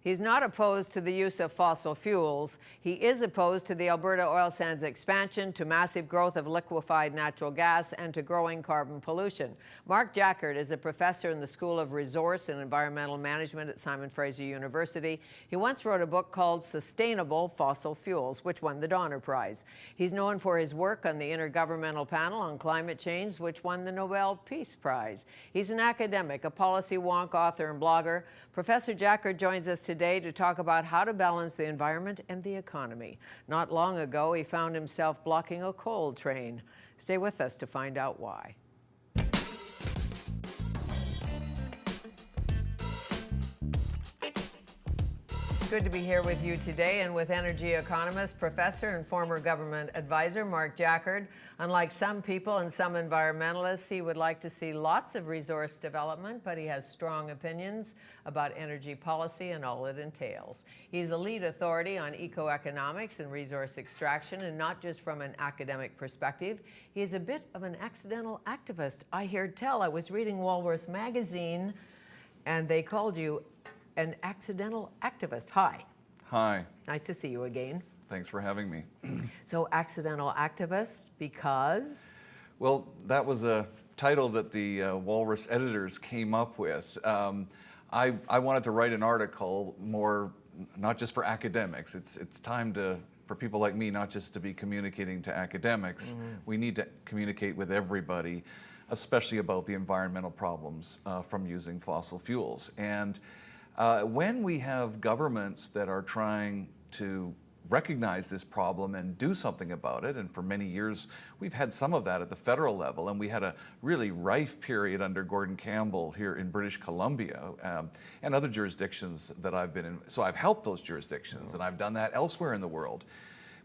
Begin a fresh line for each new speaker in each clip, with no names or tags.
He's not opposed to the use of fossil fuels. He is opposed to the Alberta oil sands expansion, to massive growth of liquefied natural gas, and to growing carbon pollution. Mark Jaccard is a professor in the School of Resource and Environmental Management at Simon Fraser University. He once wrote a book called Sustainable Fossil Fuels, which won the Donner Prize. He's known for his work on the Intergovernmental Panel on Climate Change, which won the Nobel Peace Prize. He's an academic, a policy wonk, author, and blogger. Professor Jaccard joins us today to talk about how to balance the environment and the economy. Not long ago, he found himself blocking a coal train. Stay with us to find out why. Good to be here with you today and with energy economist, professor, and former government advisor Mark Jaccard. Unlike some people and some environmentalists, he would like to see lots of resource development, but he has strong opinions about energy policy and all it entails. He's a lead authority on ecoeconomics and resource extraction, and not just from an academic perspective. He is a bit of an accidental activist. I hear tell. I was reading Walrus magazine, and they called you an accidental activist. Hi.
Hi.
Nice to see you again.
Thanks for having me.
So, accidental activist because?
Well, that was a title that the Walrus editors came up with. I wanted to write an article more, not just for academics. It's time for people like me not just to be communicating to academics. We need to communicate with everybody, especially about the environmental problems from using fossil fuels. And when we have governments that are trying to recognize this problem and do something about it, and for many years we've had some of that at the federal level, and we had a really rife period under Gordon Campbell here in British Columbia and other jurisdictions that I've been in. So I've helped those jurisdictions, and I've done that elsewhere in the world.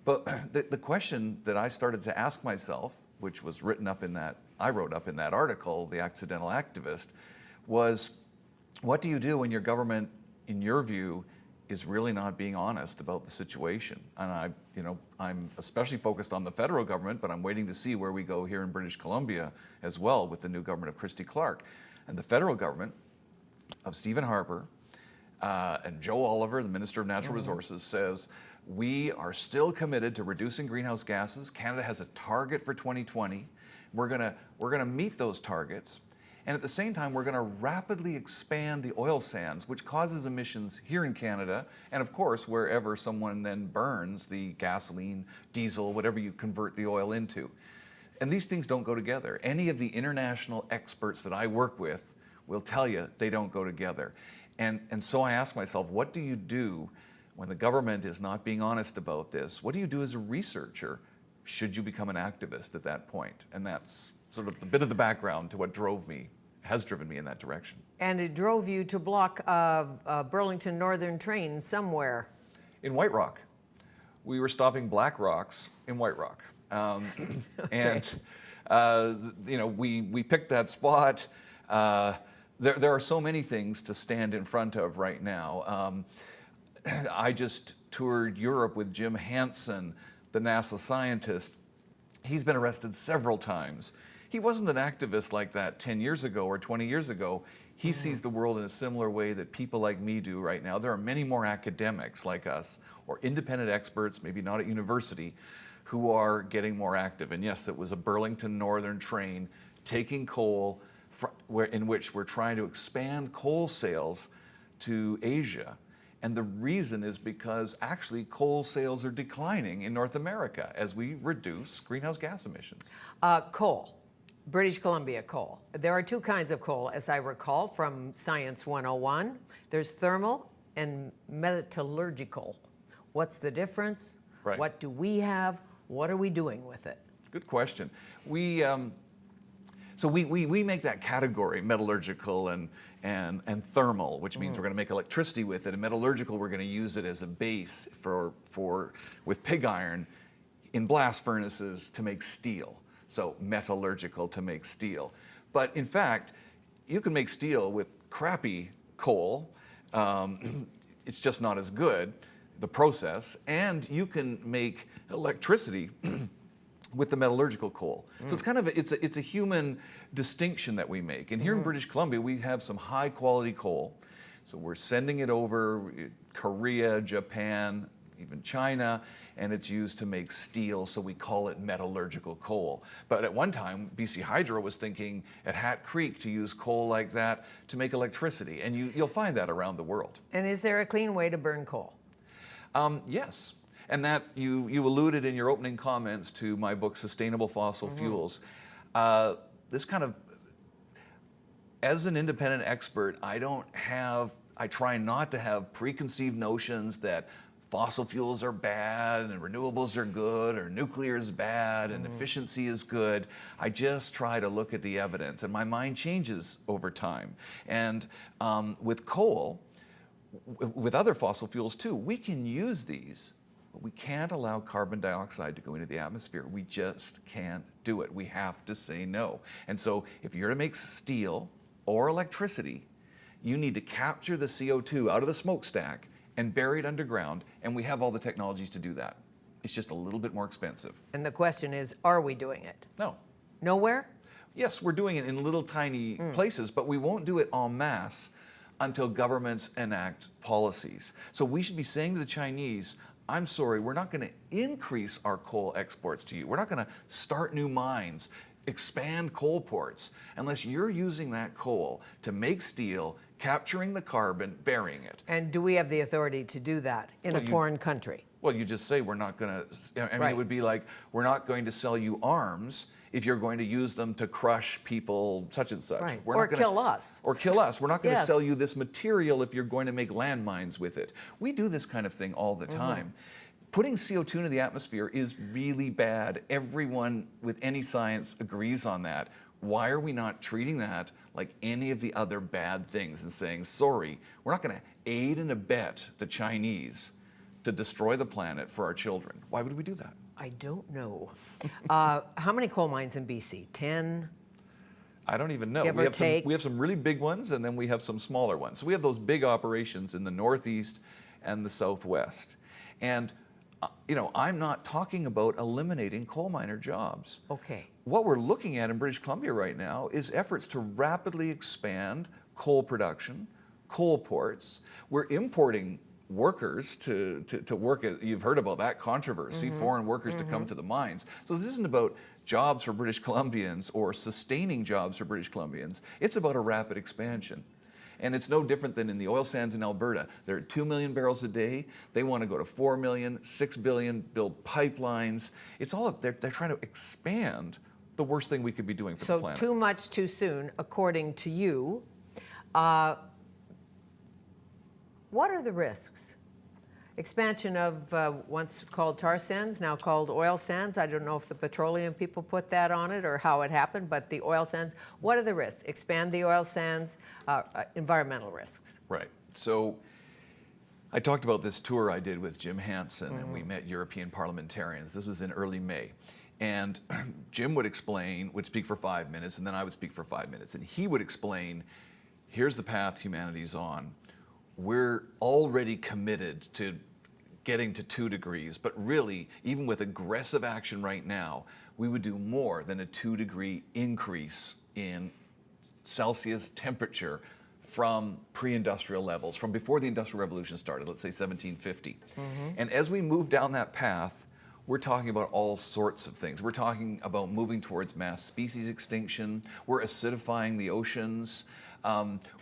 But the question that I started to ask myself, which was I wrote up in that article, The Accidental Activist, was, what do you do when your government, in your view, is really not being honest about the situation? And I'm especially focused on the federal government, but I'm waiting to see where we go here in British Columbia as well with the new government of Christy Clark. And the federal government of Stephen Harper and Joe Oliver, the Minister of Natural Resources, says, we are still committed to reducing greenhouse gases. Canada has a target for 2020. We're gonna meet those targets. And at the same time, we're going to rapidly expand the oil sands, which causes emissions here in Canada, and of course, wherever someone then burns the gasoline, diesel, whatever you convert the oil into. And these things don't go together. Any of the international experts that I work with will tell you they don't go together. And so I ask myself, what do you do when the government is not being honest about this? What do you do as a researcher? Should you become an activist at that point? And that's sort of a bit of the background to what has driven me in that direction.
And it drove you to block a Burlington Northern train somewhere.
In White Rock. We were stopping Black Rocks in White Rock. Okay. And we picked that spot. There are so many things to stand in front of right now. I just toured Europe with Jim Hansen, the NASA scientist. He's been arrested several times. He wasn't an activist like that 10 years ago or 20 years ago. He sees the world in a similar way that people like me do right now. There are many more academics like us, or independent experts, maybe not at university, who are getting more active. And yes, it was a Burlington Northern train taking coal in which we're trying to expand coal sales to Asia. And the reason is because actually coal sales are declining in North America as we reduce greenhouse gas emissions.
Coal. British Columbia coal. There are two kinds of coal, as I recall, from Science 101. There's thermal and metallurgical. What's the difference?
Right.
What do we have? What are we doing with it?
Good question. We make that category, metallurgical and thermal, which means we're going to make electricity with it. And metallurgical, we're going to use it as a base with pig iron in blast furnaces to make steel. So metallurgical to make steel. But in fact, you can make steel with crappy coal. It's just not as good, the process. And you can make electricity with the metallurgical coal. So it's kind of it's a human distinction that we make. And here in British Columbia, we have some high quality coal So we're sending it over Korea, Japan, even China, and it's used to make steel, so we call it metallurgical coal. But at one time, BC Hydro was thinking at Hat Creek to use coal like that to make electricity, and you'll find that around the world.
And is there a clean way to burn coal?
Yes, and that you alluded in your opening comments to my book, Sustainable Fossil Fuels. This kind of, as an independent expert, I try not to have preconceived notions that fossil fuels are bad and renewables are good, or nuclear is bad and efficiency is good. I just try to look at the evidence, and my mind changes over time. And with coal, with other fossil fuels too, we can use these, but we can't allow carbon dioxide to go into the atmosphere. We just can't do it. We have to say no. And so if you're to make steel or electricity, you need to capture the CO2 out of the smokestack and bury it underground, and we have all the technologies to do that. It's just a little bit more expensive.
And the question is, are we doing it?
No.
Nowhere?
Yes, we're doing it in little tiny places, but we won't do it en masse until governments enact policies. So we should be saying to the Chinese, I'm sorry, we're not going to increase our coal exports to you. We're not going to start new mines, expand coal ports, unless you're using that coal to make steel, capturing the carbon, burying it.
And do we have the authority to do that in a foreign country?
Well, you just say we're not going to, I mean,
Right.
It would be like, we're not going to sell you arms if you're going to use them to crush people such and such.
Right.
We're
Or
not gonna,
kill us.
Or kill us. We're not going to
Yes.
sell you this material if you're going to make landmines with it. We do this kind of thing all the time. Putting CO2 into the atmosphere is really bad. Everyone with any science agrees on that. Why are we not treating that like any of the other bad things and saying, sorry, we're not going to aid and abet the Chinese to destroy the planet for our children? Why would we do that?
I don't know. How many coal mines in BC? 10?
I don't even know.
Give or take.
We have some really big ones, and then we have some smaller ones. So we have those big operations in the Northeast and the Southwest. And I'm not talking about eliminating coal miner jobs.
Okay.
What we're looking at in British Columbia right now is efforts to rapidly expand coal production, coal ports. We're importing workers to work. You've heard about that controversy, foreign workers to come to the mines. So this isn't about jobs for British Columbians or sustaining jobs for British Columbians. It's about a rapid expansion. And it's no different than in the oil sands in Alberta. They're at 2 million barrels a day. They want to go to 4 million, 6 billion, build pipelines. It's all, they're trying to expand the worst thing we could be doing for the planet.
So too much too soon, according to you. What are the risks? Expansion of once called tar sands, now called oil sands. I don't know if the petroleum people put that on it or how it happened, but the oil sands. What are the risks? Expand the oil sands, environmental risks.
Right. So I talked about this tour I did with Jim Hansen, and we met European parliamentarians. This was in early May. And Jim would speak for 5 minutes, and then I would speak for 5 minutes. And he would explain, here's the path humanity's on. We're already committed to getting to 2 degrees, but really, even with aggressive action right now, we would do more than a 2-degree increase in Celsius temperature from pre-industrial levels, from before the Industrial Revolution started, let's say 1750. And as we move down that path, we're talking about all sorts of things. We're talking about moving towards mass species extinction. We're acidifying the oceans.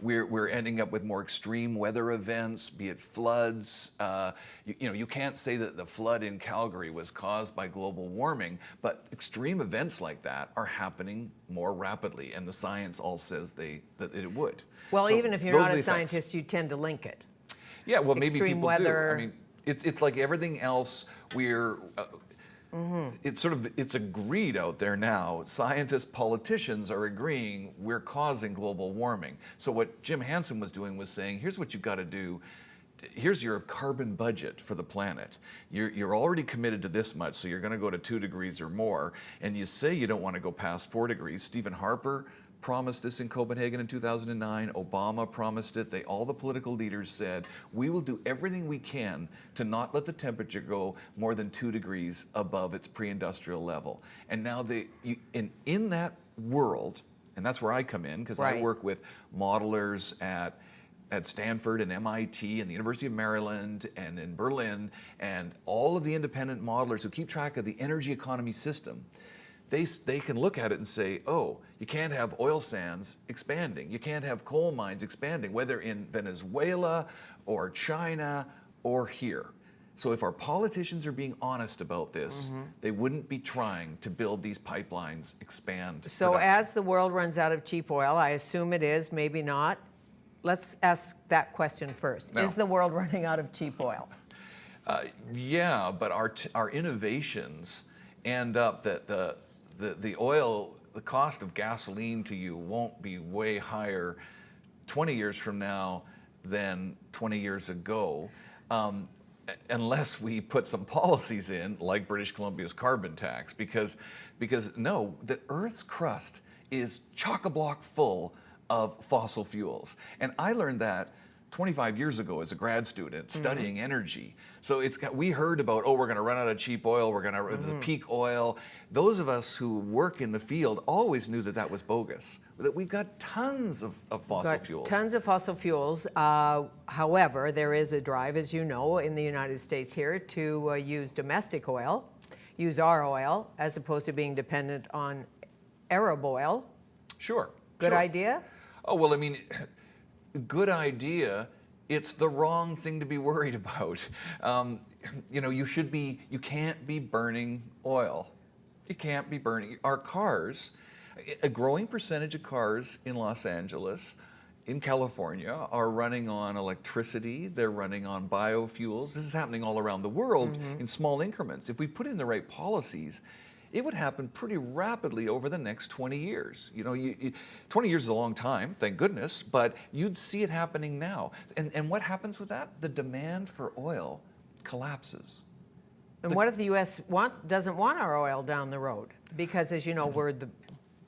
We're ending up with more extreme weather events, be it floods. You can't say that the flood in Calgary was caused by global warming, but extreme events like that are happening more rapidly, and the science all says that it would.
Well,
So
even if you're
those
not
are
a
the effects.
scientist, you tend to link it.
Yeah, well, maybe
Extreme
people
weather.
do. I mean, it's like everything else. It's agreed out there now. Scientists, politicians are agreeing we're causing global warming. So what Jim Hansen was doing was saying, here's what you've got to do. Here's your carbon budget for the planet. You're already committed to this much, so you're going to go to 2 degrees or more. And you say you don't want to go past 4 degrees. Stephen Harper promised this in Copenhagen in 2009. Obama promised it. All the political leaders said, we will do everything we can to not let the temperature go more than 2 degrees above its pre-industrial level. And now in that world, and that's where I come in, because I
Right.
work with modelers at at Stanford and MIT and the University of Maryland and in Berlin and all of the independent modelers who keep track of the energy economy system, they can look at it and say, oh, you can't have oil sands expanding. You can't have coal mines expanding, whether in Venezuela or China or here. So if our politicians are being honest about this, they wouldn't be trying to build these pipelines, expand
So
production.
as the world runs out of cheap oil, I assume it is, maybe not. Let's ask that question first.
No.
Is the world running out of cheap oil?
Yeah, but our innovations end up that the oil, the cost of gasoline to you won't be way higher 20 years from now than 20 years ago, unless we put some policies in, like British Columbia's carbon tax, because no, the Earth's crust is chock-a-block full of fossil fuels. And I learned that 25 years ago as a grad student studying energy. So we heard about, oh, we're going to run out of cheap oil, we're going to the peak oil. Those of us who work in the field always knew that was bogus, that we've got tons of fossil fuels.
Tons of fossil fuels. However, there is a drive, as you know, in the United States here to use domestic oil, use our oil, as opposed to being dependent on Arab oil.
Sure.
Good idea?
Oh, well, I mean, good idea. It's the wrong thing to be worried about. You can't be burning oil. You can't be burning. Our cars, a growing percentage of cars in Los Angeles, in California, are running on electricity. They're running on biofuels. This is happening all around the world in small increments. If we put in the right policies, it would happen pretty rapidly over the next 20 years. 20 years is a long time, thank goodness, but you'd see it happening now. And what happens with that? The demand for oil collapses.
And what if the U.S. doesn't want our oil down the road? Because, as you know, we're the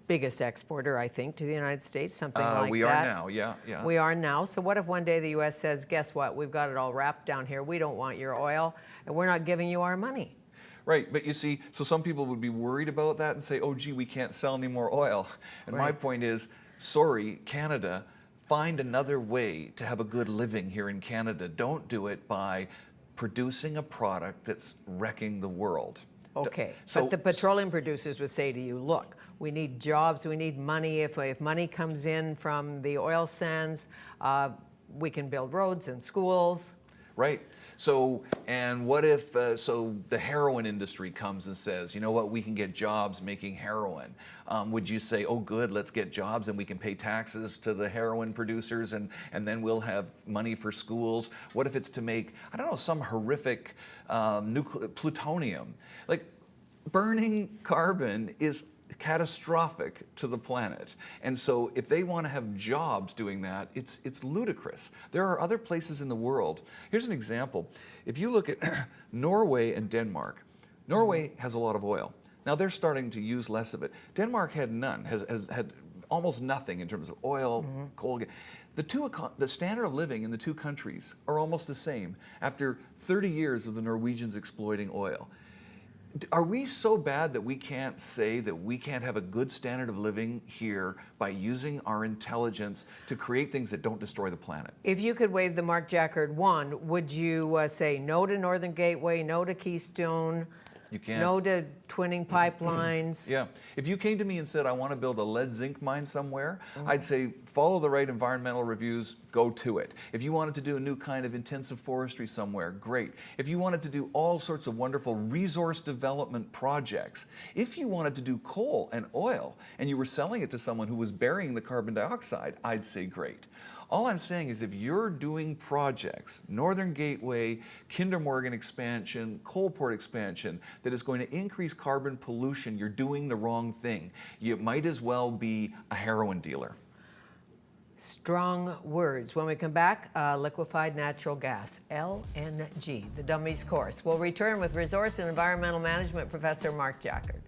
biggest exporter, I think, to the United States, something like that.
We are now, yeah.
We are now. So what if one day the U.S. says, guess what, we've got it all wrapped down here, we don't want your oil, and we're not giving you our money?
Right, but you see, so some people would be worried about that and say, oh, gee, we can't sell any more oil. And my point is, sorry, Canada, find another way to have a good living here in Canada. Don't do it by producing a product that's wrecking the world.
Okay, but the petroleum producers would say to you, look, we need jobs, we need money. If money comes in from the oil sands, we can build roads and schools.
Right. So, and what if, so the heroin industry comes and says, you know what, we can get jobs making heroin. Would you say, oh good, let's get jobs and we can pay taxes to the heroin producers and then we'll have money for schools? What if it's to make, I don't know, some horrific plutonium? Like, burning carbon is catastrophic to the planet. And so if they want to have jobs doing that, it's ludicrous. There are other places in the world. Here's an example. If you look at Norway and Denmark, Norway has a lot of oil. Now they're starting to use less of it. Denmark had none, has had almost nothing in terms of oil, coal. The standard of living in the two countries are almost the same after 30 years of the Norwegians exploiting oil. Are we so bad that we can't say that we can't have a good standard of living here by using our intelligence to create things that don't destroy the planet?
If you could wave the Mark Jaccard wand, would you say no to Northern Gateway, no to Keystone,
You can't.
no to twinning pipelines?
Yeah. If you came to me and said, I want to build a lead zinc mine somewhere, I'd say, follow the right environmental reviews, go to it. If you wanted to do a new kind of intensive forestry somewhere, great. If you wanted to do all sorts of wonderful resource development projects, if you wanted to do coal and oil, and you were selling it to someone who was burying the carbon dioxide, I'd say great. All I'm saying is if you're doing projects, Northern Gateway, Kinder Morgan expansion, Coalport expansion, that is going to increase carbon pollution, you're doing the wrong thing. You might as well be a heroin dealer.
Strong words. When we come back, liquefied natural gas, LNG, the dummies course. We'll return with Resource and Environmental Management Professor Mark Jaccard.